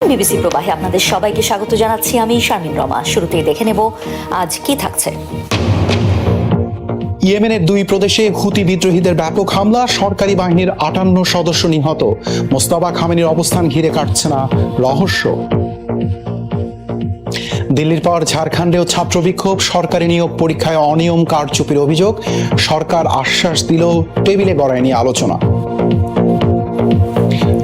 BBC প্রবাহে আপনাদের সবাইকে স্বাগত জানাচ্ছি। আমি শারমিন রমা। শুরুতেই দেখে নেব আজ কি থাকছে। ইয়েমেনের দুই প্রদেশে হুতি বিদ্রোহীদের ব্যাপক হামলা, সরকারি বাহিনীর 58 সদস্য নিহত। মোস্তফা খামেনির অবস্থান ঘিরে কাটছে না রহস্য। দিল্লির পর ঝাড়খণ্ডেও ছাত্র বিক্ষোভ, সরকারি নিয়োগ পরীক্ষায় অনিয়ম কারচুপির অভিযোগ। সরকার আশ্বাস দিলেও টেবিলে গড়ায়নি আলোচনা।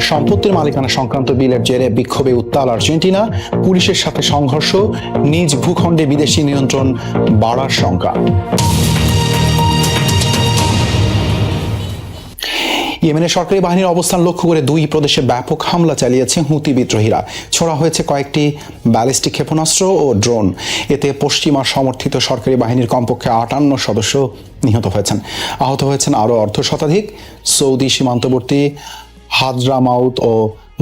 সম্পত্তির মালিকানা সংক্রান্ত বিলের জেরে বিক্ষোভে উত্তাল আর্জেন্টিনা, পুলিশের সাথে সংঘর্ষ, নিজ ভূখণ্ডে বিদেশি নিয়ন্ত্রণ বাড়ার শঙ্কা। ইয়েমেনের সরকারি বাহিনীর অবস্থান লক্ষ্য করে দুই প্রদেশে ব্যাপক হামলা চালিয়েছে হুতি বিদ্রোহীরা। ছোড়া হয়েছে কয়েকটি ব্যালিস্টিক ক্ষেপণাস্ত্র ও ড্রোন। এতে পশ্চিমা সমর্থিত সরকারি বাহিনীর কমপক্ষে 58 সদস্য নিহত হয়েছেন। আহত হয়েছেন আরও অর্ধশতাধিক। সৌদি সীমান্তবর্তী হাদ্রামাউত ও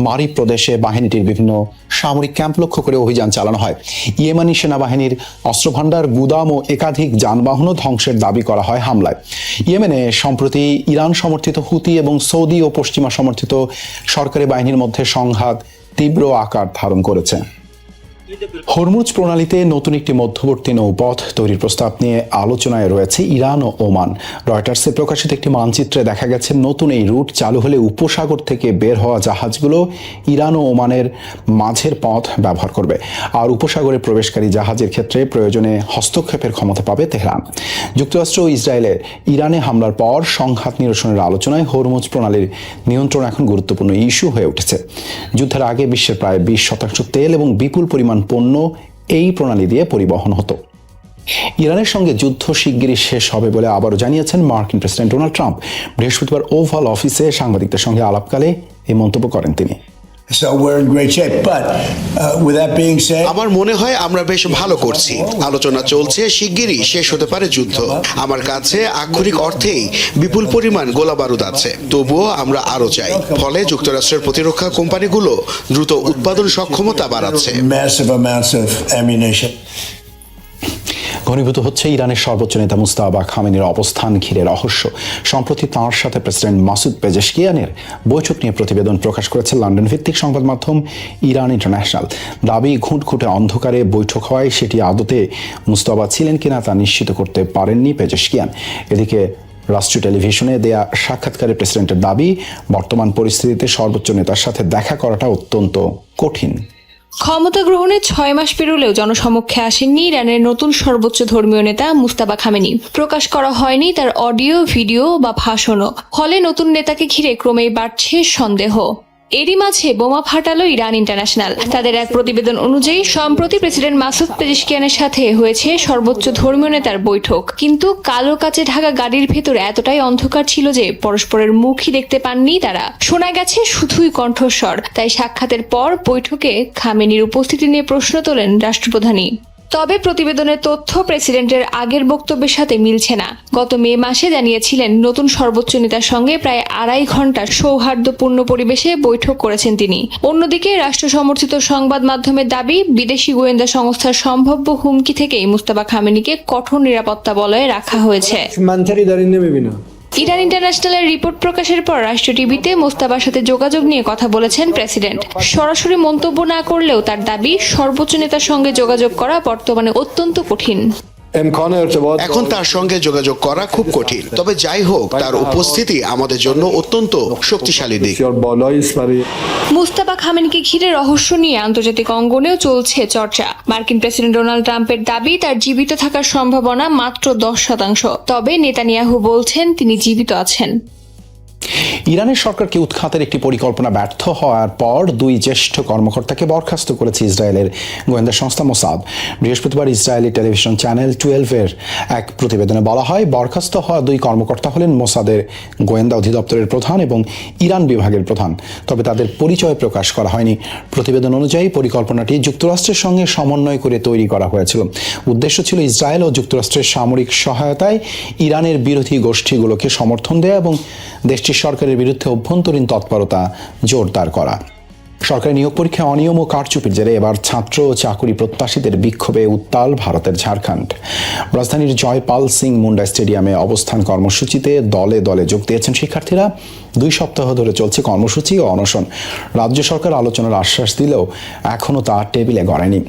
মারি প্রদেশে বাহিনীটির বিভিন্ন সামরিক ক্যাম্প লক্ষ্য করে অভিযান চালানো হয়। ইয়েমানি সেনাবাহিনীর অস্ত্রভাণ্ডার, গুদাম ও একাধিক যানবাহনও ধ্বংসের দাবি করা হয় হামলায়। ইয়েমেনে সম্প্রতি ইরান সমর্থিত হুতি এবং সৌদি ও পশ্চিমা সমর্থিত সরকারি বাহিনীর মধ্যে সংঘাত তীব্র আকার ধারণ করেছে। হরমুজ প্রণালীতে নতুন একটি মধ্যবর্তী নৌপথ তৈরির প্রস্তাব নিয়ে আলোচনায় রয়েছে ইরান ও ওমান। রয়টার্সে প্রকাশিত একটি মানচিত্রে দেখা গেছে নতুন এই রুট চালু হলে উপসাগর থেকে বের হওয়া জাহাজগুলো ইরান ও ওমানের মাঝের পথ ব্যবহার করবে, আর উপসাগরে প্রবেশকারী জাহাজের ক্ষেত্রে প্রয়োজনে হস্তক্ষেপের ক্ষমতা পাবে তেহরান। যুক্তরাষ্ট্র ও ইসরায়েলের ইরানে হামলার পর সংঘাত নিরসনের আলোচনায় হরমুজ প্রণালীর নিয়ন্ত্রণ এখন গুরুত্বপূর্ণ ইস্যু হয়ে উঠেছে। যুদ্ধের আগে বিশ্বের প্রায় 20% তেল এবং বিপুল পরিমাণ পণ্য এই প্রণালী দিয়ে পরিবহন হতো। ইরানের সঙ্গে যুদ্ধ শিগগিরই শেষ হবে বলে আবারও জানিয়েছেন মার্কিন প্রেসিডেন্ট ডোনাল্ড ট্রাম্প। বৃহস্পতিবার ওভাল অফিসে সাংবাদিকদের সঙ্গে আলাপকালে এই মন্তব্য করেন তিনি। So we're in great shape, but with that being said, আমার মনে হয় আমরা বেশ ভালো করছি। আলোচনা চলছে, শিগগিরই শেষ হতে পারে যুদ্ধ। আমার কাছে আক্ষরিক অর্থেই বিপুল পরিমাণ গোলাবারুদ আছে, তবুও আমরা আরো চাই। ফলে যুক্তরাষ্ট্রের প্রতিরক্ষা কোম্পানিগুলো দ্রুত উৎপাদন সক্ষমতা বাড়াচ্ছে। massive amounts of ammunition. ঘনীভূত হচ্ছে ইরানের সর্বোচ্চ নেতা মুস্তাফা খামেনির অবস্থান ঘিরে রহস্য। সম্প্রতি তাঁর সাথে প্রেসিডেন্ট মাসুদ পেজেশকিয়ানের বৈঠক নিয়ে প্রতিবেদন প্রকাশ করেছে লন্ডন ভিত্তিক সংবাদ মাধ্যম ইরান ইন্টারন্যাশনাল। দাবি, ঘুটঘুটে অন্ধকারে বৈঠক হওয়ায় সেটি আদতে মুস্তাফা ছিলেন কিনা তা নিশ্চিত করতে পারেননি পেজেশকিয়ান। এদিকে রাষ্ট্রীয় টেলিভিশনে দেয়া সাক্ষাৎকারে প্রেসিডেন্টের দাবি, বর্তমান পরিস্থিতিতে সর্বোচ্চ নেতার সাথে দেখা করাটা অত্যন্ত কঠিন। ক্ষমতা গ্রহণের 6 মাস পেরোলেও জনসমক্ষে আসেননি ইরানের নতুন সর্বোচ্চ ধর্মীয় নেতা মুস্তাফা খামেনি। প্রকাশ করা হয়নি তার অডিও, ভিডিও বা ভাষণও। ফলে নতুন নেতাকে ঘিরে ক্রমেই বাড়ছে সন্দেহ। এরই মাঝে বোমা ফাটালো ইরান ইন্টারন্যাশনাল। তাদের এক প্রতিবেদন অনুযায়ী সম্প্রতি প্রেসিডেন্ট মাসুদ পেজেশকিয়ানের সাথে হয়েছে সর্বোচ্চ ধর্মীয় নেতার বৈঠক, কিন্তু কালো কাচে ঢাকা গাড়ির ভেতর এতটাই অন্ধকার ছিল যে পরস্পরের মুখই দেখতে পাননি তারা। শোনা গেছে শুধুই কণ্ঠস্বর। তাই সাক্ষাতের পর বৈঠকে খামেনির উপস্থিতি নিয়ে প্রশ্ন তোলেন রাষ্ট্রপ্রধানই। তবে প্রতিবেদনের তথ্য প্রেসিডেন্টের আগের বক্তব্যের সাথে মিলছে না। গত মে মাসে জানিয়েছিলেন নতুন সর্বোচ্চ নেতার সঙ্গে প্রায় 2.5 ঘন্টা সৌহার্দ্যপূর্ণ পরিবেশে বৈঠক করেছেন তিনি। অন্যদিকে রাষ্ট্র সমর্থিত সংবাদ মাধ্যমের দাবি, বিদেশি গোয়েন্দা সংস্থার সম্ভাব্য হুমকি থেকেই মুস্তাফা খামেনিকে কঠোর নিরাপত্তা বলয়ে রাখা হয়েছে। ইরান ইন্টারন্যাশনালের রিপোর্ট প্রকাশের পর রাষ্ট্রীয় টিভিতে মোস্তাফার সাথে যোগাযোগ নিয়ে কথা বলেছেন প্রেসিডেন্ট। সরাসরি মন্তব্য না করলেও তার দাবি, সর্বোচ্চ নেতার সঙ্গে যোগাযোগ করা বর্তমানে অত্যন্ত কঠিন। এখন তার সঙ্গে যোগাযোগ করা খুব কঠিন, তবে যাই হোক তার উপস্থিতি আমাদের জন্য অত্যন্ত শক্তিশালী দিক। মুস্তাফা খামেনিকে ঘিরে রহস্য নিয়ে আন্তর্জাতিক অঙ্গনেও চলছে চর্চা। মার্কিন প্রেসিডেন্ট ডোনাল্ড ট্রাম্পের দাবি, তার জীবিত থাকার সম্ভাবনা মাত্র 10%। তবে নেতানিয়াহু বলছেন তিনি জীবিত আছেন। ইরানের সরকারকে উৎখাতের একটি পরিকল্পনা ব্যর্থ হওয়ার পর দুই জ্যেষ্ঠ কর্মকর্তাকে বরখাস্ত করেছে ইসরায়েলের গোয়েন্দা সংস্থা মোসাদ। বৃহস্পতিবার ইসরায়েলি টেলিভিশন চ্যানেল 12-এর এক প্রতিবেদনে বলা হয়, বরখাস্ত হওয়া দুই কর্মকর্তা হলেন মোসাদের গোয়েন্দা অধিদপ্তরের প্রধান এবং ইরান বিভাগের প্রধান। তবে তাদের পরিচয় প্রকাশ করা হয়নি। প্রতিবেদন অনুযায়ী পরিকল্পনাটি যুক্তরাষ্ট্রের সঙ্গে সমন্বয় করে তৈরি করা হয়েছিল। উদ্দেশ্য ছিল ইসরায়েল ও যুক্তরাষ্ট্রের সামরিক সহায়তায় ইরানের বিরোধী গোষ্ঠীগুলোকে সমর্থন দেয়া এবং দেশটির সরকারের বিরুদ্ধে অভ্যন্তরীণ তৎপরতা জোরদার করা। সরকারি নিয়োগ পরীক্ষায় অনিয়ম ও কারচুপির জেরে এবার ছাত্র ও চাকুরি প্রত্যাশীদের বিক্ষোভে উত্তাল ভারতের ঝাড়খণ্ড। রাজধানীর জয়পাল সিং মুন্ডা স্টেডিয়ামে অবস্থান কর্মসূচিতে দলে দলে যোগ দিয়েছেন শিক্ষার্থীরা। 2 সপ্তাহ ধরে চলছে কর্মসূচি ও অনশন। রাজ্য সরকার আলোচনার আশ্বাস দিলেও এখনও তা টেবিলে গড়েনি।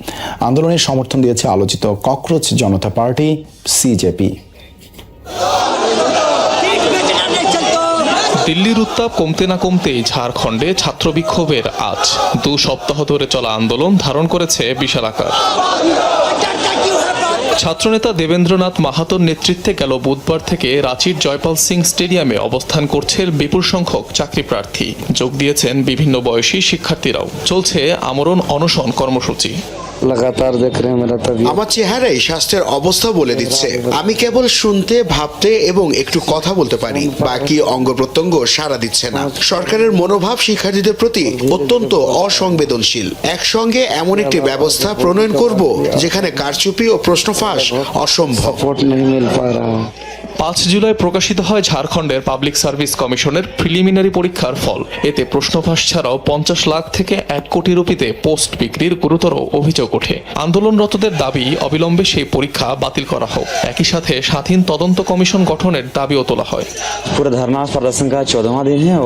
আন্দোলনের সমর্থন দিয়েছে আলোচিত ককরোচ জনতা পার্টি সিজেপি। দিল্লির উত্তাপ কমতে না কমতেই ঝাড়খণ্ডে ছাত্র বিক্ষোভের আজ 2 সপ্তাহ ধরে চলা আন্দোলন ধারণ করেছে বিশাল আকার। ছাত্রনেতা দেবেন্দ্রনাথ মাহাতোর নেতৃত্বে গেল বুধবার থেকে রাঁচির জয়পাল সিং স্টেডিয়ামে অবস্থান করছে বিপুল সংখ্যক চাকরি প্রার্থী। যোগ দিয়েছেন বিভিন্ন বয়সী শিক্ষার্থীরাও। চলছে আমরণ অনশন কর্মসূচি। আমার চেহারাই স্বাস্থ্যের অবস্থা বলে দিচ্ছে। আমি কেবল শুনতে, ভাবতে এবং একটু কথা বলতে পারি, বাকি অঙ্গ প্রত্যঙ্গ সাড়া দিচ্ছে না। সরকারের মনোভাব শিক্ষার্থীদের প্রতি অত্যন্ত অসংবেদনশীল। একসঙ্গে এমন একটি ব্যবস্থা প্রণয়ন করব যেখানে কারচুপি ও প্রশ্ন ফাঁস অসম্ভব। 5 জুলাই প্রকাশিত হয় ঝাড়খণ্ডের পাবলিক সার্ভিস কমিশনের প্রিলিমিনারি পরীক্ষার ফল। এতে প্রশ্নফাঁস ছাড়াও 50 লাখ থেকে 1 কোটি রুপিতে পোস্ট বিক্রির গুরুতর অভিযোগ ওঠে। আন্দোলনরতদের দাবি অবিলম্বে সেই পরীক্ষা বাতিল করা হোক। একই সাথে স্বাধীন তদন্ত কমিশন গঠনের দাবিও তোলা হয়।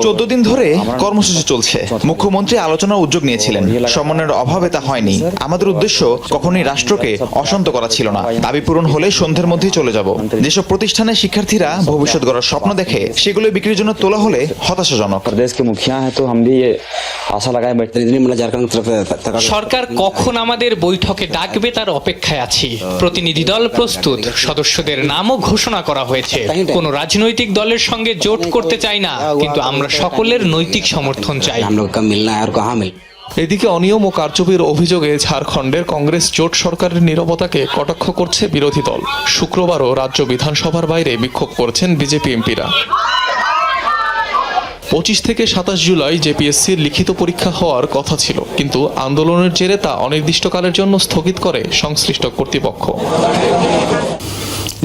14 দিন ধরে কর্মসূচি চলছে। মুখ্যমন্ত্রী আলোচনার উদ্যোগ নিয়েছিলেন, সমন্বয়ের অভাবে তা হয়নি। আমাদের উদ্দেশ্য কখনোই রাষ্ট্রকে অশান্ত করা ছিল না। দাবি পূরণ হলে সন্ধ্যের মধ্যেই চলে যাব। যেসব প্রতিষ্ঠানে শিক্ষার্থীরা ভবিষ্যৎ গড়ার স্বপ্ন দেখে সেগুলো বিক্রির জন্য তোলা হলে হতাশাজনক। সরকার কখন আমাদের বৈঠকে ডাকবে তার অপেক্ষায় আছি। প্রতিনিধি দল প্রস্তুত, সদস্যদের নামও ঘোষণা করা হয়েছে। কোনো রাজনৈতিক দলের সঙ্গে জোট করতে চাই না, কিন্তু আমরা সকলের নৈতিক সমর্থন চাই। এদিকে অনিয়ম ও কারচুপির অভিযোগে ঝাড়খণ্ডের কংগ্রেস জোট সরকারের নীরবতাকে কটাক্ষ করছে বিরোধী দল। শুক্রবারও রাজ্য বিধানসভার বাইরে বিক্ষোভ করেছেন বিজেপি এমপিরা। 25 থেকে 27 জুলাই জেপিএসসির লিখিত পরীক্ষা হওয়ার কথা ছিল, কিন্তু আন্দোলনের জেরে তা অনির্দিষ্টকালের জন্য স্থগিত করে সংশ্লিষ্ট কর্তৃপক্ষ।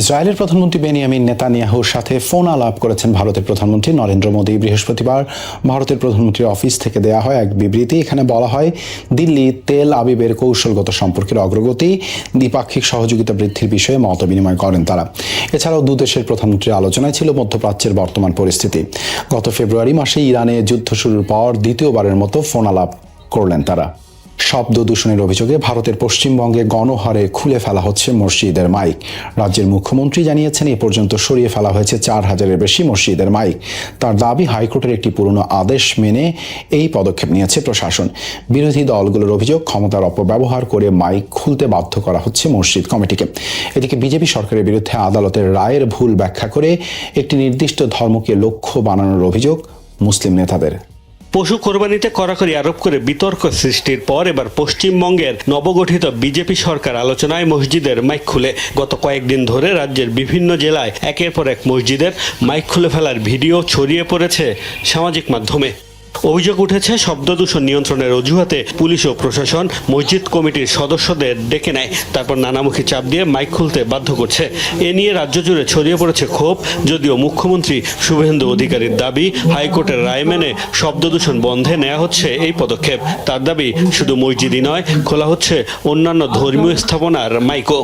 ইসরায়েলের প্রধানমন্ত্রী বেনিয়ামিন নেতানিয়াহুর সাথে ফোন আলাপ করেছেন ভারতের প্রধানমন্ত্রী নরেন্দ্র মোদী। বৃহস্পতিবার ভারতের প্রধানমন্ত্রীর অফিস থেকে দেয়া হয় এক বিবৃতি। এখানে বলা হয়, দিল্লি তেল আবিবের কৌশলগত সম্পর্কের অগ্রগতি, দ্বিপাক্ষিক সহযোগিতা বৃদ্ধির বিষয়ে মত বিনিময় করেন তারা। এছাড়াও দুদেশের প্রধানমন্ত্রীর আলোচনায় ছিল মধ্যপ্রাচ্যের বর্তমান পরিস্থিতি। গত ফেব্রুয়ারি মাসে ইরানে যুদ্ধ শুরুর পর দ্বিতীয়বারের মতো ফোন আলাপ করলেন তারা। শব্দ দূষণের অভিযোগে ভারতের পশ্চিমবঙ্গে গণহারে খুলে ফেলা হচ্ছে মসজিদের মাইক। রাজ্যের মুখ্যমন্ত্রী জানিয়েছেন, এ পর্যন্ত সরিয়ে ফেলা হয়েছে 4000-এর বেশি মসজিদের মাইক। তার দাবি, হাইকোর্টের একটি পুরনো আদেশ মেনে এই পদক্ষেপ নিয়েছে প্রশাসন। বিরোধী দলগুলোর অভিযোগ, ক্ষমতার অপব্যবহার করে মাইক খুলতে বাধ্য করা হচ্ছে মসজিদ কমিটিকে। এদিকে বিজেপি সরকারের বিরুদ্ধে আদালতের রায়ের ভুল ব্যাখ্যা করে একটি নির্দিষ্ট ধর্মকে লক্ষ্য বানানোর অভিযোগ মুসলিম নেতাদের। পশু কোরবানিতে কড়াকড়ি আরোপ করে বিতর্ক সৃষ্টির পর এবার পশ্চিমবঙ্গের নবগঠিত বিজেপি সরকার আলোচনায় মসজিদের মাইক খুলে। গত কয়েকদিন ধরে রাজ্যের বিভিন্ন জেলায় একের পর এক মসজিদের মাইক খুলে ফেলার ভিডিও ছড়িয়ে পড়েছে সামাজিক মাধ্যমে। অভিযোগ উঠেছে, শব্দ দূষণ নিয়ন্ত্রণের অজুহাতে পুলিশ ও প্রশাসন মসজিদ কমিটির সদস্যদের ডেকে নেয়, তারপর নানামুখী চাপ দিয়ে মাইক খুলতে বাধ্য করছে। এ নিয়ে রাজ্য জুড়ে ছড়িয়ে পড়েছে ক্ষোভ। যদিও মুখ্যমন্ত্রী শুভেন্দু অধিকারীর দাবি, হাইকোর্টের রায় মেনে শব্দ দূষণ বন্ধে নেওয়া হচ্ছে এই পদক্ষেপ। তার দাবি, শুধু মসজিদই নয়, খোলা হচ্ছে অন্যান্য ধর্মীয় স্থাপনার মাইকও।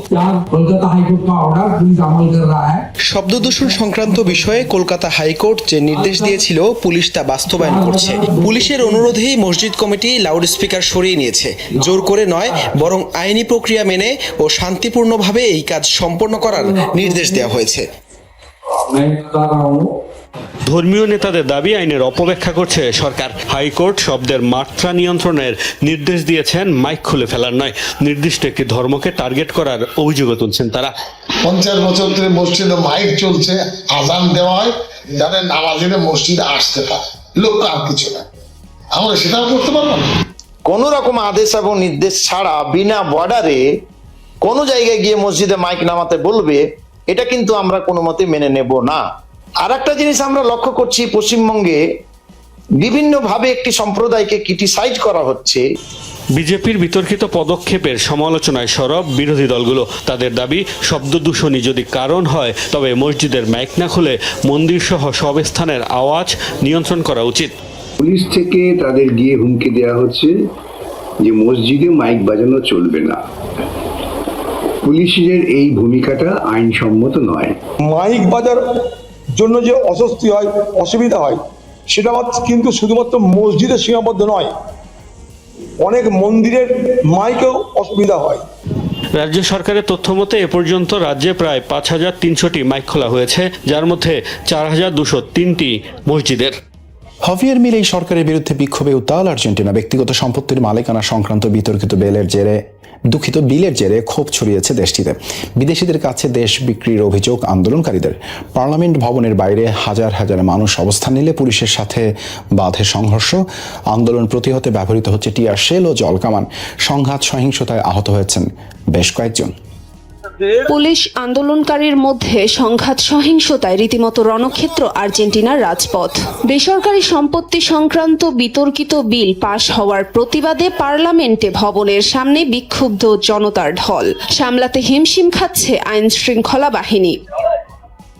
শব্দ দূষণ সংক্রান্ত বিষয়ে কলকাতা হাইকোর্ট যে নির্দেশ দিয়েছিল, পুলিশ তা বাস্তবায়ন করছে। পুলিশের অনুরোধেই মসজিদ কমিটি লাউডস্পিকার সরিয়ে নিয়েছে। জোর করে নয়, বরং আইনি প্রক্রিয়া মেনে ও শান্তিপূর্ণভাবে এই কাজ সম্পন্ন করার নির্দেশ দেওয়া হয়েছে। ধর্মীয় নেতাদের দাবি, আইনের অপব্যাখ্যা করছে সরকার। হাইকোর্ট শব্দের মাত্রা নিয়ন্ত্রণের নির্দেশ দিয়েছেন, মাইক খুলে ফেলার নয়। নির্দিষ্ট একটি ধর্মকে টার্গেট করার অভিযোগও তুলছেন তারা। 50 বছর ধরে মসজিদে মাইক চলছে, আজান দেওয়া হয়, যাতে নামাজিরা মসজিদে আসতে পারে, লোক আর কিছু না। আমরা সেটাও করতে পারবো না। কোন রকম আদেশ এবং নির্দেশ ছাড়া বিনা বর্ডারে কোন জায়গায় গিয়ে মসজিদে মাইক নামাতে বলবে, এটা কিন্তু আমরা কোনো মতে মেনে নেব না। আর একটা জিনিস আমরা লক্ষ্য করছি, পশ্চিমবঙ্গে বিভিন্নভাবে একটি সম্প্রদায়কে ক্রিটিসাইজ করা হচ্ছে। বিজেপির বিতর্কিত পদক্ষেপের সমালোচনায় সরব বিরোধী দলগুলো। তাদের দাবি, শব্দ দূষণই যদি কারণ হয়, তবে মসজিদের মাইক না খুলে মন্দির সহ সব স্থানের আওয়াজ নিয়ন্ত্রণ করা উচিত। পুলিশ থেকে তাদের গিয়ে হুমকি দেওয়া হচ্ছে যে মসজিদে মাইক বাজানো চলবে না। পুলিশের এই ভূমিকাটা আইনসম্মত নয়। মাইক বাজার জন্য যে অস্বস্তি হয়, অসুবিধা হয়, সেটা কিন্তু শুধুমাত্র মসজিদে সীমাবদ্ধ নয়, অনেক মন্দিরের মাইকেও অসুবিধা হয়। রাজ্য সরকারের তথ্য মতে এ পর্যন্ত রাজ্যে প্রায় 5,300টি মাইক খোলা হয়েছে, যার মধ্যে 4,203টি মসজিদের। হাভিয়ের মিলেই সরকারের বিরুদ্ধে বিক্ষোভে উত্তাল আর্জেন্টিনা। ব্যক্তিগত সম্পত্তির মালিকানা সংক্রান্ত বিতর্কিত বিলের জেরে ক্ষোভ ছড়িয়েছে দেশটিতে। বিদেশিদের কাছে দেশ বিক্রির অভিযোগ আন্দোলনকারীদের। পার্লামেন্ট ভবনের বাইরে হাজার হাজার মানুষ অবস্থান নিলে পুলিশের সাথে বাধে সংঘর্ষ। আন্দোলন প্রতিহতে ব্যবহৃত হচ্ছে টিয়ার শেল ও জলকামান। সংঘাত সহিংসতায় আহত হয়েছেন বেশ কয়েকজন। পুলিশ আন্দোলনকারীর মধ্যে সংঘাত সহিংসতায় রীতিমতো রণক্ষেত্র আর্জেন্টিনার রাজপথ। বেসরকারি সম্পত্তি সংক্রান্ত বিতর্কিত বিল পাশ হওয়ার প্রতিবাদে পার্লামেন্টে ভবনের সামনে বিক্ষুব্ধ জনতার ঢল। সামলাতে হিমশিম খাচ্ছে আইন শৃঙ্খলা বাহিনী।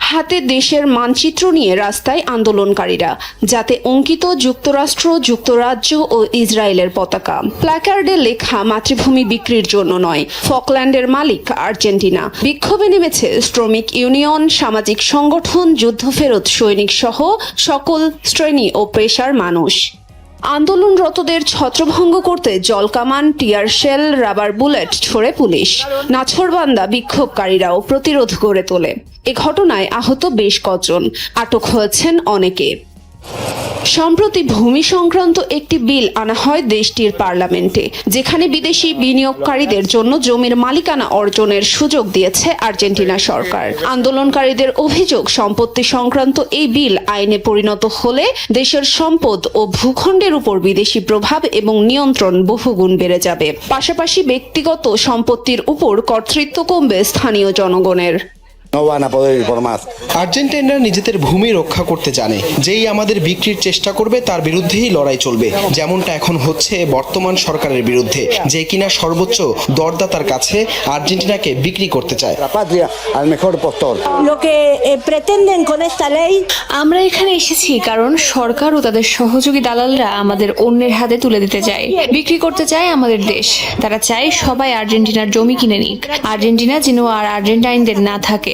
হাতে দেশের মানচিত্র নিয়ে রাস্তায় আন্দোলনকারীরা, যাতে অঙ্কিত যুক্তরাষ্ট্র, যুক্তরাজ্য ও ইসরায়েলের পতাকা। প্ল্যাকার্ডে লেখা মাতৃভূমি বিক্রির জন্য নয়, ফকল্যান্ডের মালিক আর্জেন্টিনা। বিক্ষোভে নেমেছে শ্রমিক ইউনিয়ন, সামাজিক সংগঠন, যুদ্ধফেরত সৈনিক সহ সকল শ্রেণী ও পেশার মানুষ। আন্দোলনরতদের ছত্রভঙ্গ করতে জলকামান, টিয়ার শেল, রাবার বুলেট ছোড়ে পুলিশ। নাছোড়বান্দা বিক্ষোভকারীরাও প্রতিরোধ গড়ে তোলে। এ ঘটনায় আহত বেশ কজন, আটক হয়েছেন অনেকে। সম্প্রতি ভূমি সংক্রান্ত একটি বিল আনা হয় দেশটির পার্লামেন্টে, যেখানে বিদেশি বিনিয়োগকারীদের জন্য জমির মালিকানা অর্জনের সুযোগ দিয়েছে আর্জেন্টিনা সরকার। আন্দোলনকারীদের অভিযোগ, সম্পত্তি সংক্রান্ত এই বিল আইনে পরিণত হলে দেশের সম্পদ ও ভূখণ্ডের উপর বিদেশি প্রভাব এবং নিয়ন্ত্রণ বহুগুণ বেড়ে যাবে। পাশাপাশি ব্যক্তিগত সম্পত্তির উপর কর্তৃত্ব কমবে স্থানীয় জনগণের। আর্জেন্টিনারা নিজেদের ভূমি রক্ষা করতে জানে। যেই আমাদের বিক্রির চেষ্টা করবে তার বিরুদ্ধেই লড়াই চলবে, যেমনটা এখন হচ্ছে বর্তমান সরকারের বিরুদ্ধে, যে কিনা সর্বোচ্চ দরদাতার কাছে আর্জেন্টিনাকে বিক্রি করতে চায়। আমরা এখানে এসেছি কারণ সরকার ও তাদের সহযোগী দালালরা আমাদের অন্যের হাতে তুলে দিতে চায়, বিক্রি করতে চায় আমাদের দেশ। তারা চায় সবাই আর্জেন্টিনার জমি কিনে নিক, আর্জেন্টিনা যেন আর আর্জেন্টাইনদের না থাকে।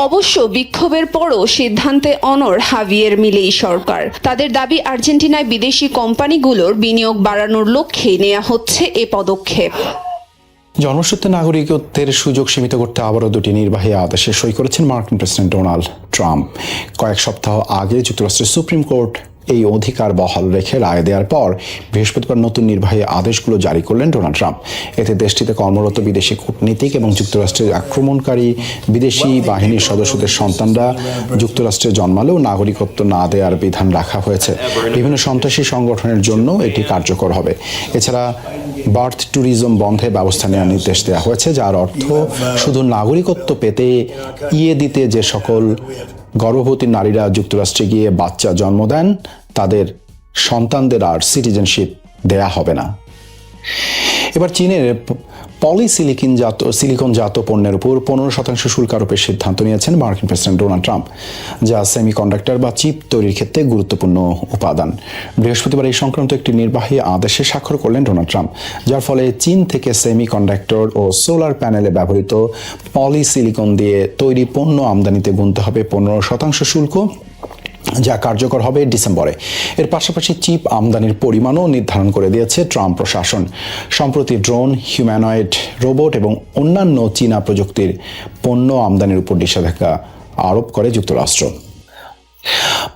অবশ্য বিক্ষোভের পরও সিদ্ধান্তে অনড় হাভিয়ের মিলেই সরকার। তাদের দাবি, আর্জেন্টিনায় বিদেশি কোম্পানিগুলোর বিনিয়োগ বাড়ানোর লক্ষ্যে নেওয়া হচ্ছে এ পদক্ষেপ। জন্মসূত্রে নাগরিকত্বের সুযোগ সীমিত করতে আবারও দুটি নির্বাহী আদেশে সই করেছেন মার্কিন প্রেসিডেন্ট ডোনাল্ড ট্রাম্প। কয়েক সপ্তাহ আগে যুক্তরাষ্ট্রের সুপ্রিম কোর্ট এই অধিকার বহাল রেখে রায় দেওয়ার পর বৃহস্পতিবার নতুন নির্বাহী আদেশগুলো জারি করলেন ডোনাল্ড ট্রাম্প। এতে দেশটিতে কর্মরত বিদেশি কূটনীতিক এবং যুক্তরাষ্ট্রের আক্রমণকারী বিদেশি বাহিনীর সদস্যদের সন্তানরা যুক্তরাষ্ট্রে জন্মালেও নাগরিকত্ব না দেওয়ার বিধান রাখা হয়েছে। বিভিন্ন সন্ত্রাসী সংগঠনের জন্য এটি কার্যকর হবে। এছাড়া বার্থ ট্যুরিজম বন্ধে ব্যবস্থা নেওয়ার নির্দেশ দেওয়া হয়েছে, যার অর্থ শুধু নাগরিকত্ব পেতে দিতে যে সকল গর্ভবতী নারীরা যুক্তরাষ্ট্রে গিয়ে বাচ্চা জন্ম দেন তাদের সন্তানদের আর সিটিজেনশিপ দেয়া হবে না। এবার চীনের সিলিকনজাত পণ্যের উপর 15% শুল্ক আরোপের সিদ্ধান্ত নিয়েছেন মার্কিন প্রেসিডেন্ট ডোনাল্ড ট্রাম্প, যা সেমিকন্ডাক্টর বা চিপ তৈরির ক্ষেত্রে গুরুত্বপূর্ণ উপাদান। বৃহস্পতিবার এই সংক্রান্ত একটি নির্বাহী আদেশে স্বাক্ষর করলেন ডোনাল্ড ট্রাম্প, যার ফলে চীন থেকে সেমিকন্ডাক্টর ও সোলার প্যানেলে ব্যবহৃত পলিসিলিকন দিয়ে তৈরি পণ্য আমদানিতে গুনতে হবে 15% শুল্ক, যা কার্যকর হবে ডিসেম্বরে। এর পাশাপাশি চিপ আমদানির পরিমাণও নির্ধারণ করে দিয়েছে ট্রাম্প প্রশাসন। সম্প্রতি ড্রোন, হিউম্যানয়েড রোবট এবং অন্যান্য চীনা প্রযুক্তির পণ্য আমদানির উপর নিষেধাজ্ঞা আরোপ করে যুক্তরাষ্ট্র।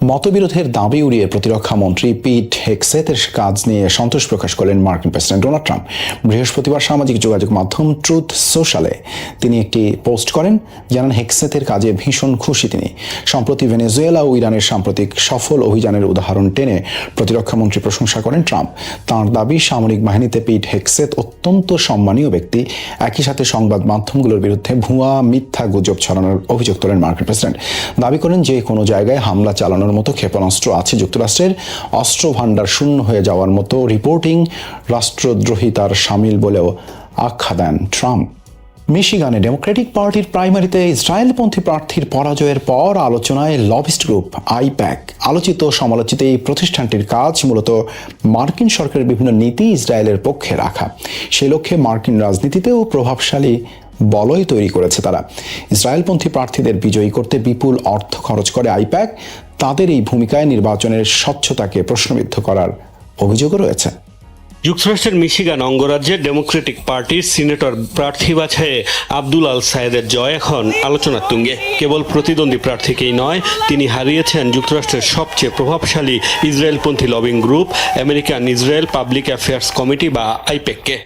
মতবিরোধের দাবি উড়িয়ে প্রতিরক্ষা মন্ত্রী পিট হেগসেথের কাজ নিয়ে সন্তোষ প্রকাশ করলেন মার্কিন প্রেসিডেন্ট ডোনাল্ড ট্রাম্প। বৃহস্পতিবার সামাজিক যোগাযোগ মাধ্যম ট্রুথ সোশ্যালে তিনি একটি পোস্ট করেন, জানান হেগসেথের কাজে ভীষণ খুশি তিনি। সম্প্রতি ভেনেজুয়েলা ও ইরানের সাম্প্রতিক সফল অভিযানের উদাহরণ টেনে প্রতিরক্ষা মন্ত্রী প্রশংসা করেন ট্রাম্প। তাঁর দাবি, সামরিক বাহিনীতে পিট হেগসেথ অত্যন্ত সম্মানীয় ব্যক্তি। একই সাথে সংবাদ মাধ্যমগুলোর বিরুদ্ধে ভুয়া মিথ্যা গুজব ছড়ানোর অভিযোগ তোলেন মার্কিন প্রেসিডেন্ট। দাবি করেন যে কোনো জায়গায় হামলা চালানোর মতো ক্ষেপণাস্ত্র আছে যুক্তরাষ্ট্রের। অস্ত্র ভাণ্ডার শূন্য হয়ে যাওয়ার মতো রিপোর্টিং রাষ্ট্রদ্রোহিতার সামিল বলেও আখ্যা দেন ট্রাম্প। মিশিগানে ডেমোক্রেটিক পার্টির প্রাইমারিতে ইসরায়েলপন্থী প্রার্থীর পরাজয়ের পর আলোচনায় লবিস্ট গ্রুপ আইপ্যাক। আলোচিত সমালোচিত এই প্রতিষ্ঠানটির কাজ মূলত মার্কিন সরকারের বিভিন্ন নীতি ইসরায়েলের পক্ষে রাখা। সেই লক্ষ্যে মার্কিন রাজনীতিতেও প্রভাবশালী বলয় তৈরি করেছে তারা। ইসরায়েলপন্থী প্রার্থীদের বিজয়ী করতে বিপুল অর্থ খরচ করে আইপ্যাক। তাদের এই ভূমিকায় নির্বাচনের স্বচ্ছতাকে প্রশ্নবিদ্ধ করার অভিযোগও রয়েছে। যুক্তরাষ্ট্রের মিশিগান অঙ্গরাজ্যের ডেমোক্রেটিক পার্টির সিনেটর প্রার্থী বাছাইয়ে আব্দুল আল সায়েদের জয় এখন আলোচনার তুঙ্গে। কেবল প্রতিদ্বন্দ্বী প্রার্থীকেই নয়, তিনি হারিয়েছেন যুক্তরাষ্ট্রের সবচেয়ে প্রভাবশালী ইসরায়েলপন্থী lobbying group American Israel public affairs committee বা আইপ্যাককে।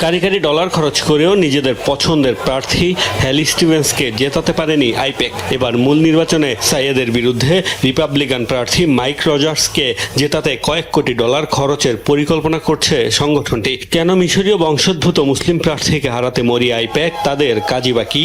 কারি ডলার খরচ করেও নিজেদের পছন্দের প্রার্থী হ্যালি স্টিভেন্সকে জেতাতে পারেনি আইপ্যাক। এবার মূল নির্বাচনে সাইয়েদের বিরুদ্ধে রিপাবলিকান প্রার্থী মাইক রজার্সকে জেতাতে কয়েক কোটি ডলার খরচের পরিকল্পনা করছে সংগঠনটি। কেন মিশরীয় বংশোদ্ভূত মুসলিম প্রার্থীকে হারাতে মরিয়া আইপ্যাক, তাদের কাজই বা কি?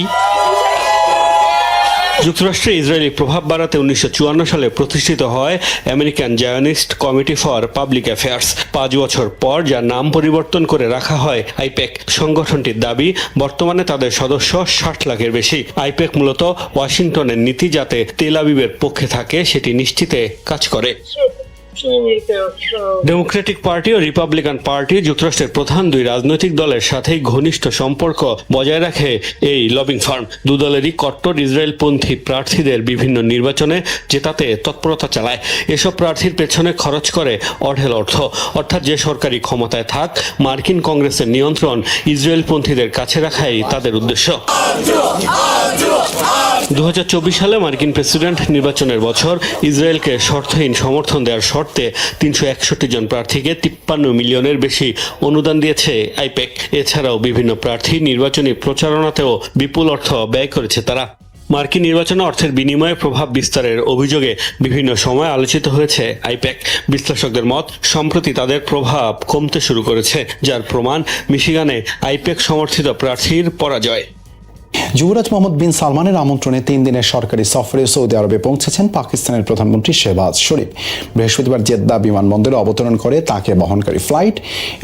যুক্তরাষ্ট্রে ইসরায়েলি প্রভাব বাড়াতে 1954 সালে প্রতিষ্ঠিত হয় American Zionist committee for public affairs. 5 বছর পর যার নাম পরিবর্তন করে রাখা হয় আইপ্যাক। সংগঠনটির দাবি, বর্তমানে তাদের সদস্য 60 লাখের বেশি। আইপ্যাক মূলত ওয়াশিংটনের নীতি যাতে তেল আবিবের পক্ষে থাকে সেটি নিশ্চিতে কাজ করে। ডেমোক্রেটিক পার্টি ও রিপাবলিকান পার্টি যুক্তরাষ্ট্রের প্রধান দুই রাজনৈতিক দলের সাথেই ঘনিষ্ঠ সম্পর্ক বজায় রাখে এই লবিং ফার্ম। দু দলেরই কট্টর ইসরায়েলপন্থী প্রার্থীদের বিভিন্ন নির্বাচনে জেতাতে তৎপরতা চালায়। এসব প্রার্থীর পেছনে খরচ করে অঢেল অর্থ। অর্থাৎ যে সরকারি ক্ষমতায় থাক, মার্কিন কংগ্রেসের নিয়ন্ত্রণ ইসরায়েলপন্থীদের কাছে রাখাই তাদের উদ্দেশ্য। 2024 সালে মার্কিন প্রেসিডেন্ট নির্বাচনের বছর ইসরায়েলকে শর্তহীন সমর্থন দেওয়ার শর্তে 361 জন প্রার্থীকে 53 মিলিয়নের বেশি অনুদান দিয়েছে আইপ্যাক। এছাড়াও বিভিন্ন প্রার্থী নির্বাচনী প্রচারণাতেও বিপুল অর্থ ব্যয় করেছে তারা। মার্কিন নির্বাচনে অর্থের বিনিময়ে প্রভাব বিস্তারের অভিযোগে বিভিন্ন সময় আলোচিত হয়েছে আইপ্যাক। বিশ্লেষকদের মত, সম্প্রতি তাদের প্রভাব কমতে শুরু করেছে, যার প্রমাণ মিশিগানে আইপ্যাক সমর্থিত প্রার্থীর পরাজয়। যুবরাজ মোহাম্মদ বিন সালমানের আমন্ত্রণে 3 দিনের সরকারি সফরে সৌদি আরবে পৌঁছেছেন পাকিস্তানের প্রধানমন্ত্রী শেহবাজ শরীফ। বৃহস্পতিবার জেদ্দা বিমানবন্দরে অবতরণ করে তাকে বহনকারী ফ্লাইট।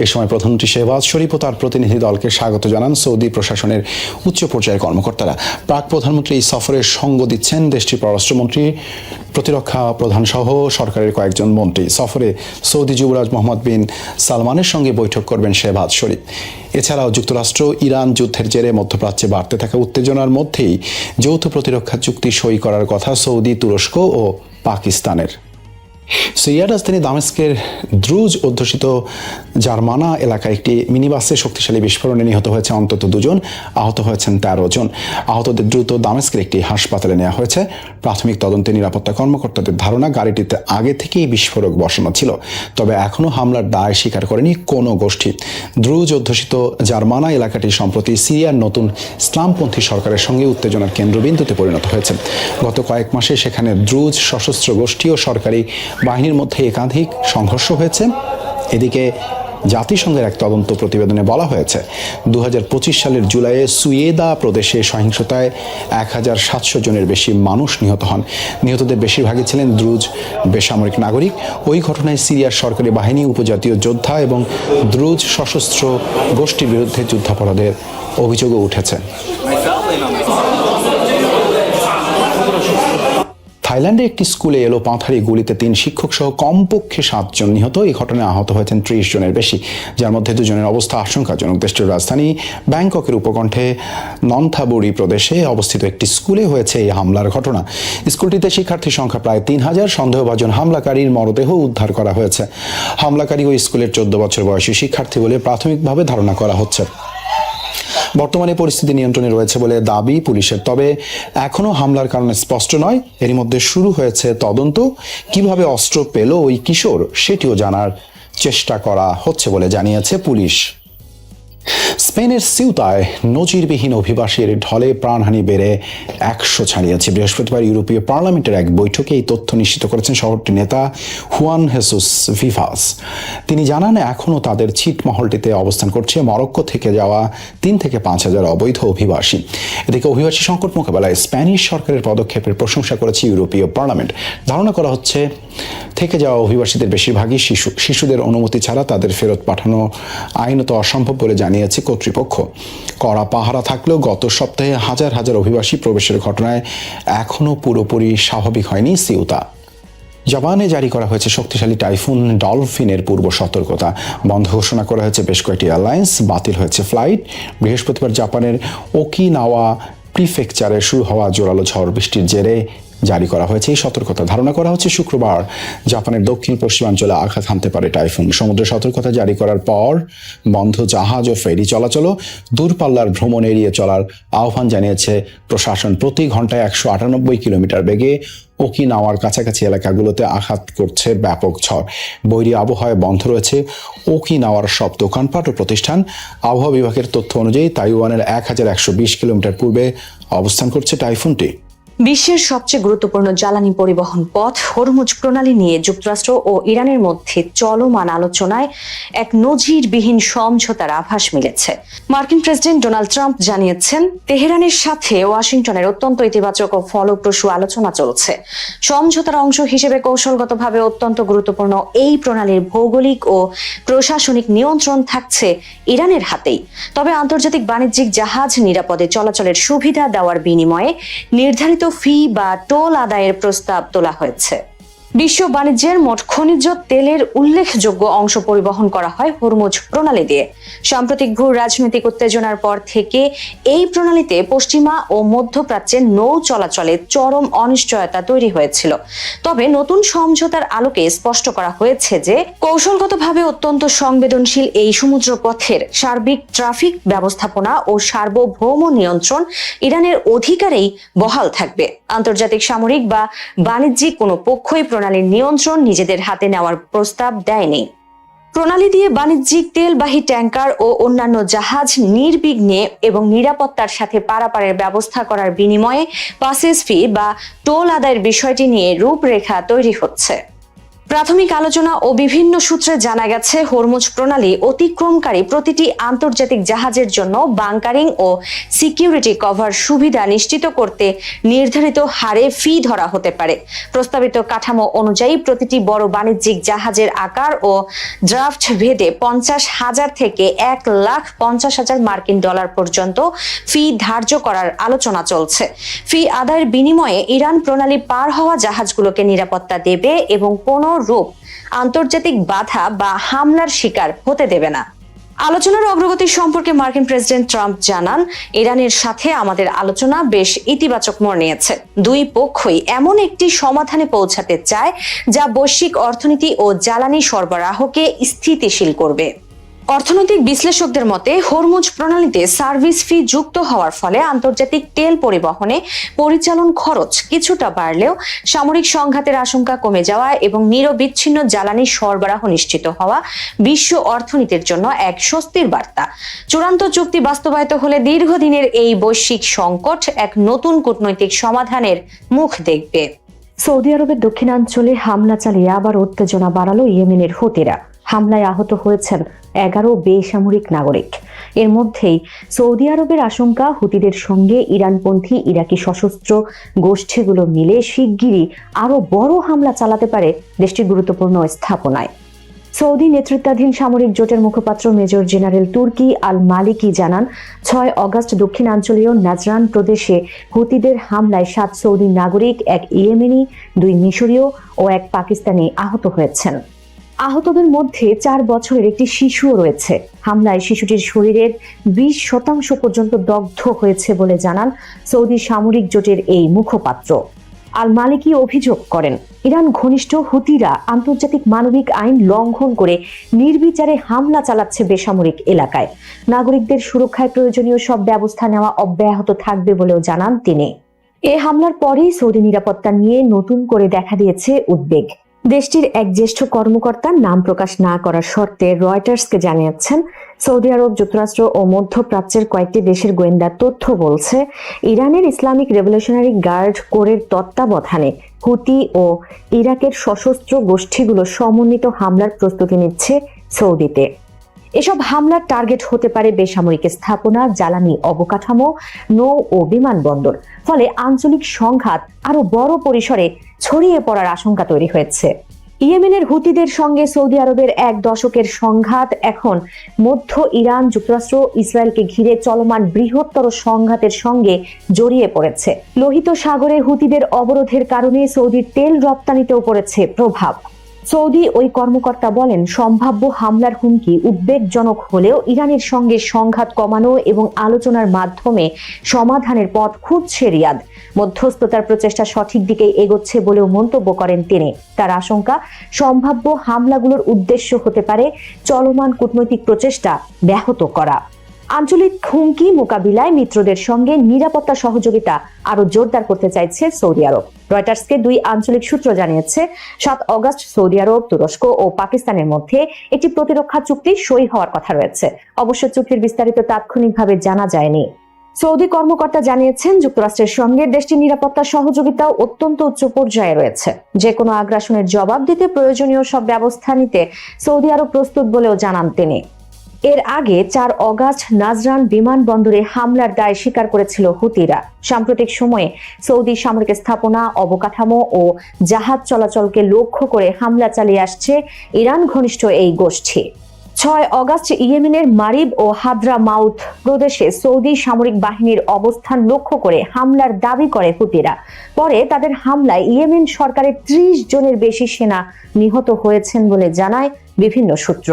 এ সময় প্রধানমন্ত্রী শেহবাজ শরীফ ও তার প্রতিনিধি দলকে স্বাগত জানান সৌদি প্রশাসনের উচ্চ পর্যায়ের কর্মকর্তারা। প্রাক প্রধানমন্ত্রী এই সফরে সঙ্গ দিচ্ছেন দেশটির পররাষ্ট্রমন্ত্রী, প্রতিরক্ষা প্রধান সহ সরকারের কয়েকজন মন্ত্রী। সফরে সৌদি যুবরাজ মোহাম্মদ বিন সালমানের সঙ্গে বৈঠক করবেন শেহবাজ শরীফ। এছাড়াও যুক্তরাষ্ট্র ইরান যুদ্ধের জেরে মধ্যপ্রাচ্যে বাড়তে থাকা উত্তেজনার মধ্যেই যৌথ প্রতিরক্ষা চুক্তি সই করার কথা সৌদি, তুরস্ক ও পাকিস্তানের। সিরিয়ার রাজধানী দামেস্কের দ্রুজ অধ্যুষিত জার্মানা এলাকায় একটি মিনিবাসে শক্তিশালী বিস্ফোরণে নিহত হয়েছে অন্তত 2 জন, আহত হয়েছেন 13 জন। আহতদের দ্রুত দামেস্কের একটি হাসপাতালে নেওয়া হয়েছে। প্রাথমিক তদন্তে নিরাপত্তা কর্মকর্তাদের ধারণা, গাড়িটিতে আগে থেকেই বিস্ফোরক বসানো ছিল, তবে এখনও হামলার দায় স্বীকার করেনি কোনো গোষ্ঠী। দ্রুজ অধ্যুষিত জার্মানা এলাকাটি সম্প্রতি সিরিয়ার নতুন ইসলামপন্থী সরকারের সঙ্গে উত্তেজনার কেন্দ্রবিন্দুতে পরিণত হয়েছে। গত কয়েক মাসে সেখানে দ্রুজ সশস্ত্র গোষ্ঠী ও সরকারি বাহিনীর মধ্যে একাধিক সংঘর্ষ হয়েছে। এদিকে জাতিসংঘের এক তদন্ত প্রতিবেদনে বলা হয়েছে 2025 সালের জুলাইয়ে সুয়েদা প্রদেশে সহিংসতায় 1700 জনের বেশি মানুষ নিহত হন। নিহতদের বেশিরভাগই ছিলেন দ্রুজ বেসামরিক নাগরিক। ওই ঘটনায় সিরিয়ার সরকারি বাহিনী, উপজাতীয় যোদ্ধা এবং দ্রুজ সশস্ত্র গোষ্ঠীর বিরুদ্ধে যুদ্ধাপরাধের অভিযোগও উঠেছে। থাইল্যান্ডে একটি স্কুলে এলো পাথারি গুলিতে 3 শিক্ষক সহ কমপক্ষে 7 জন নিহত। এই ঘটনায় আহত হয়েছেন 30 জনের বেশি, যার মধ্যে 2 জনের অবস্থা আশঙ্কাজনক। দেশটির রাজধানী ব্যাংককের উপকণ্ঠে নন্থাবুরি প্রদেশে অবস্থিত একটি স্কুলে হয়েছে এই হামলার ঘটনা। স্কুলটিতে শিক্ষার্থীর সংখ্যা প্রায় 3000। সন্দেহভাজন হামলাকারীর মরদেহ উদ্ধার করা হয়েছে। হামলাকারী ওই স্কুলের 14 বছর বয়সী শিক্ষার্থী বলে প্রাথমিকভাবে ধারণা করা হচ্ছে। বর্তমানে পরিস্থিতি নিয়ন্ত্রণে রয়েছে বলে দাবি পুলিশের, তবে এখনো হামলার কারণে স্পষ্ট নয়। এরই মধ্যে শুরু হয়েছে তদন্ত। কিভাবে অস্ত্র পেল ওই কিশোর সেটিও জানার চেষ্টা করা হচ্ছে বলে জানিয়েছে পুলিশ। স্পেনের সিউতায় নজিরবিহীন অভিবাসীর ঢলে প্রাণহানি বেড়ে 100 ছাড়িয়েছে। বৃহস্পতিবার ইউরোপীয় পার্লামেন্টের এক বৈঠকে এই তথ্য নিশ্চিত করেছেন শহরটির নেতা হুয়ান হেসুস ভিভাস। তিনি জানান, এখনও তাদের ছিটমহলটিতে অবস্থান করছে মরক্কো থেকে যাওয়া 3 থেকে 5 হাজার অবৈধ অভিবাসী। এদিকে অভিবাসী সংকট মোকাবেলায় স্প্যানিশ সরকারের পদক্ষেপের প্রশংসা করেছে ইউরোপীয় পার্লামেন্ট। ধারণা করা হচ্ছে থেকে যাওয়া অভিবাসীদের বেশিরভাগই শিশুদের অনুমতি ছাড়া তাদের ফেরত পাঠানো আইনত অসম্ভব বলে জানিয়ে জানিয়েছে কর্তৃপক্ষ। কড়া পাহারা থাকলেও গত সপ্তাহে হাজার হাজার অভিবাসী প্রবেশের ঘটনায় এখনও পুরোপুরি স্বাভাবিক হয়নি সিউতা। জাপানে জারি করা হয়েছে শক্তিশালী টাইফুন ডলফিনের পূর্ব সতর্কতা। বন্ধ ঘোষণা করা হয়েছে বেশ কয়েকটি এয়ারলাইন্স, বাতিল হয়েছে ফ্লাইট। বৃহস্পতিবার জাপানের ওকিনাওয়া প্রিফেকচারে শুরু হওয়া জোরালো ঝড় বৃষ্টির জেরে জারি করা হয়েছে এই সতর্কতা। ধারণা করা হচ্ছে শুক্রবার জাপানের দক্ষিণ পশ্চিমাঞ্চলে আঘাত হানতে পারে টাইফুন। সমুদ্র সতর্কতা জারি করার পর বন্ধ জাহাজ ও ফেরি চলাচল, দূরপাল্লার ভ্রমণ এড়িয়ে চলার আহ্বান জানিয়েছে প্রশাসন। প্রতি ঘন্টায় 198 কিলোমিটার বেগে ওকিনাওয়ার কাছাকাছি এলাকাগুলোতে আঘাত করছে ব্যাপক ঝড়। বৈরী আবহাওয়ায় বন্ধ রয়েছে ওকিনাওয়ার সব দোকানপাট ও প্রতিষ্ঠান। আবহাওয়া বিভাগের তথ্য অনুযায়ী তাইওয়ানের 1120 কিলোমিটার পূর্বে অবস্থান করছে টাইফুনটি। বিশ্বের সবচেয়ে গুরুত্বপূর্ণ জ্বালানি পরিবহন পথ হরমুজ প্রণালী নিয়ে যুক্তরাষ্ট্র ও ইরানের মধ্যে চলমান আলোচনায় এক নজিরবিহীন সমঝোতার আভাস মিলেছে। মার্কিন প্রেসিডেন্ট ডোনাল্ড ট্রাম্প জানিয়েছেন, তেহরানের সাথে ওয়াশিংটনের অত্যন্ত ইতিবাচক ও ফলপ্রসূ আলোচনা চলছে। সমঝোতার অংশ হিসেবে কৌশলগতভাবে অত্যন্ত গুরুত্বপূর্ণ এই প্রণালীর ভৌগোলিক ও প্রশাসনিক নিয়ন্ত্রণ থাকছে ইরানের হাতেই। তবে আন্তর্জাতিক বাণিজ্যিক জাহাজ নিরাপদে চলাচলের সুবিধা দেওয়ার বিনিময়ে নির্ধারিত ফি বা টোল আদায়ের প্রস্তাব তোলা হয়েছে। বিশ্ব বাণিজ্যের মোট খনিজ তেলের উল্লেখযোগ্য অংশ পরিবহন করা হয় হরমুজ প্রণালী দিয়ে। সাম্প্রতিক ভূ রাজনৈতিক উত্তেজনার পর থেকে এই প্রণালীতে পশ্চিমা ও মধ্যপ্রাচ্যের নৌ চলাচলে চরম অনিশ্চয়তা তৈরি হয়েছিল। তবে নতুন সমঝোতার আলোকে স্পষ্ট করা হয়েছে যে কৌশলগতভাবে অত্যন্ত সংবেদনশীল এই সমুদ্র পথের সার্বিক ট্রাফিক ব্যবস্থাপনা ও সার্বভৌম নিয়ন্ত্রণ ইরানের অধিকারেই বহাল থাকবে। আন্তর্জাতিক সামরিক বা বাণিজ্যিক কোনো পক্ষই প্রণালীর নিয়ন্ত্রণ নিজেদের হাতে নেওয়ার প্রস্তাব দেয়নি। প্রণালী দিয়ে বাণিজ্যিক তেলবাহী ট্যাঙ্কার ও অন্যান্য জাহাজ নির্বিঘ্নে এবং নিরাপত্তার সাথে পারাপারের ব্যবস্থা করার বিনিময়ে পাসেজ ফি বা টোল আদায়ের বিষয়টি নিয়ে রূপরেখা তৈরি হচ্ছে। প্রাথমিক আলোচনা ও বিভিন্ন সূত্রে জানা গেছে, হরমুজ প্রণালী অতিক্রমকারী প্রতিটি আন্তর্জাতিক জাহাজের জন্য বাংকারিং ও সিকিউরিটি কভার সুবিধা নিশ্চিত করতে নির্ধারিত হারে ফি ধরা হতে পারে। প্রস্তাবিত কাঠামো অনুযায়ী প্রতিটি বড় বাণিজ্যিক জাহাজের আকার ও ড্রাফট ভেদে 50,000 থেকে $1,50,000 মার্কিন ডলার পর্যন্ত ফি ধার্য করার আলোচনা চলছে। ফি আদায়ের বিনিময়ে ইরান প্রণালী পার হওয়া জাহাজগুলোকে নিরাপত্তা দেবে এবং কোনো রূপ আন্তর্জাতিক বাধা বা হামলার শিকার হতে দেবে না। আলোচনার অগ্রগতি সম্পর্কে মার্কিন প্রেসিডেন্ট ট্রাম্প জানান, ইরানের সাথে আমাদের আলোচনা বেশ ইতিবাচক মোড় নিয়েছে। দুই পক্ষই এমন একটি সমাধানে পৌঁছাতে চায় যা বৈশ্বিক অর্থনীতি ও জ্বালানি সরবরাহকে স্থিতিশীল করবে। অর্থনৈতিক বিশ্লেষকদের মতে হরমুজ প্রণালীতে সার্ভিস ফি যুক্ত হওয়ার ফলে আন্তর্জাতিক তেল পরিবহনে পরিচালন খরচ কিছুটা বাড়লেও সামরিক সংঘাতের আশঙ্কা কমে যাওয়া এবং নিরবিচ্ছিন্ন জ্বালানি সরবরাহ নিশ্চিত হওয়া বিশ্ব অর্থনীতির জন্য এক স্বস্তির বার্তা। চূড়ান্ত চুক্তি বাস্তবায়িত হলে দীর্ঘদিনের এই বৈশ্বিক সংকট এক নতুন কূটনৈতিক সমাধানের মুখ দেখবে। সৌদি আরবের দক্ষিণাঞ্চলে হামলা চালিয়ে আবার উত্তেজনা বাড়ালো ইয়েমেনের হুতিরা। হামলায় আহত হয়েছেন 11 বেসামরিক নাগরিক। এর মধ্যেই সৌদি আরবের আশঙ্কা, হুতিদের সঙ্গে ইরানপন্থী ইরাকি সশস্ত্র গোষ্ঠীগুলো মিলে শিগগিরই আরো বড় হামলা চালাতে পারে দেশটির গুরুত্বপূর্ণ স্থাপনায়। সৌদি নেতৃত্বাধীন সামরিক জোটের মুখপাত্র মেজর জেনারেল তুর্কি আল মালিকি জানান, 6 অগস্ট দক্ষিণাঞ্চলীয় নাজরান প্রদেশে হুতিদের হামলায় 7 সৌদি নাগরিক, 1 ইয়েমেনি, 2 মিশরীয় ও 1 পাকিস্তানি আহত হয়েছেন। আহতদের মধ্যে 4 বছরের একটি শিশুও রয়েছে। হামলায় শিশুটির শরীরের 20% পর্যন্ত দগ্ধ হয়েছে বলে জানান সৌদি সামরিক জোটের এই মুখপাত্র। আল মালিকি অভিযোগ করেন, ইরান ঘনিষ্ঠ হুতিরা আন্তর্জাতিক মানবিক আইন লঙ্ঘন করে নির্বিচারে হামলা চালাচ্ছে বেসামরিক এলাকায়। নাগরিকদের সুরক্ষায় প্রয়োজনীয় সব ব্যবস্থা নেওয়া অব্যাহত থাকবে বলেও জানান তিনি। এ হামলার পরেই সৌদি নিরাপত্তা নিয়ে নতুন করে দেখা দিয়েছে উদ্বেগ। দেশটির এক জ্যেষ্ঠ কর্মকর্তা নাম প্রকাশ না করার শর্তে রয়টার্সকে জানিয়েছেন, সৌদি আরব, যুক্তরাষ্ট্র ও মধ্যপ্রাচ্যের কয়েকটি দেশের গোয়েন্দা তথ্য বলছে, ইরানের ইসলামিক রেভলিউশনারি গার্ড কোরের তত্ত্বাবধানে হুতি ও ইরাকের সশস্ত্র গোষ্ঠীগুলো সমন্বিত হামলার প্রস্তুতি নিচ্ছে সৌদিতে। এসব হামলার টার্গেট হতে পারে বেসামরিক স্থাপনা, জ্বালানি অবকাঠামো, নৌ ও বিমানবন্দর। ফলে আঞ্চলিক সংঘাত আরো বড় পরিসরে ছড়িয়ে পড়ার আশঙ্কা তৈরি হয়েছে। ইয়েমেনের হুতিদের সঙ্গে সৌদি আরবের এক দশকের সংঘাত এখন মধ্য ইরান, যুক্তরাষ্ট্র, ইসরায়েলকে ঘিরে চলমান বৃহত্তর সংঘাতের সঙ্গে জড়িয়ে পড়েছে। লোহিত সাগরে হুতিদের অবরোধের কারণে সৌদির তেল রপ্তানিতেও পড়েছে প্রভাব। সৌদি ওই কর্মকর্তা বলেন, সম্ভাব্য হামলার হুমকি উদ্বেগজনক হলেও ইরানের সঙ্গে সংঘাত কমানো এবং আলোচনার মাধ্যমে সমাধানের পথ খুঁজছে রিয়াদ। মধ্যস্থতার প্রচেষ্টা সঠিক দিকেই এগোচ্ছে বলেও মন্তব্য করেন তিনি। তার আশঙ্কা, সম্ভাব্য হামলাগুলোর উদ্দেশ্য হতে পারে চলমান কূটনৈতিক প্রচেষ্টা ব্যাহত করা। আঞ্চলিক হুমকি মোকাবিলায় মিত্রদের সঙ্গে নিরাপত্তা সহযোগিতা আরো জোরদার করতে চাইছে সৌদি আরব। রয়টার্সকে দুই আঞ্চলিক সূত্র জানিয়েছে, 7 অগস্ট সৌদি আরব, তুরস্ক ও পাকিস্তানের মধ্যে একটি প্রতিরক্ষা চুক্তি সই হওয়ার কথা রয়েছে। অবশ্য চুক্তির বিস্তারিত তাৎক্ষণিকভাবে জানা যায়নি। সৌদি কর্মকর্তা জানিয়েছেন, যুক্তরাষ্ট্রের সঙ্গে দেশটির নিরাপত্তা সহযোগিতাও অত্যন্ত উচ্চ পর্যায়ে রয়েছে। যে কোনো আগ্রাসনের জবাব দিতে প্রয়োজনীয় সব ব্যবস্থা নিতে সৌদি আরব প্রস্তুত বলেও জানান তিনি। এর আগে 4 অগস্ট নাজরান বিমানবন্দরে হামলার দায় স্বীকার করেছিল হুতিরা। সাম্প্রতিক সময়ে সৌদি সামরিক স্থাপনা, অবকাঠামো ও জাহাজ চলাচলকে লক্ষ্য করে হামলা চালিয়ে আসছে ইরান ঘনিষ্ঠ এই গোষ্ঠী। 6 অগস্ট ইয়েমেনের মারিব ও হাদ্রা মাউথ প্রদেশে সৌদি সামরিক বাহিনীর অবস্থান লক্ষ্য করে হামলার দাবি করে হুতিরা। পরে তাদের হামলায় ইয়েমেন সরকারের 30 জনের বেশি সেনা নিহত হয়েছেন বলে জানায় বিভিন্ন সূত্র।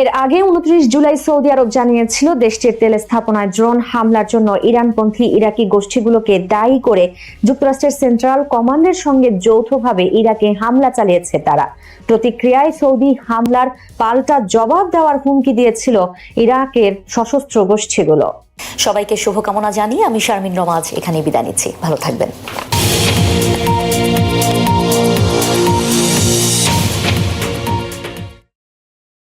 এর আগে 29 জুলাই সৌদি আরব জানিয়েছিল, দেশটির তেল স্থাপনায় ড্রোন হামলার জন্য ইরানপন্থী ইরাকি গোষ্ঠীগুলোকে দায়ী করে যুক্তরাষ্ট্রের সেন্ট্রাল কমান্ডের সঙ্গে যৌথভাবে ইরাকে হামলা চালিয়েছে তারা। প্রতিক্রিয়ায় সৌদি হামলার পাল্টা জবাব দেওয়ার হুমকি দিয়েছিল ইরাকের সশস্ত্র গোষ্ঠীগুলো। সবাইকে শুভকামনা জানিয়ে আমি শারমিন রমাজ এখানে বিদায় নিচ্ছি। ভালো থাকবেন।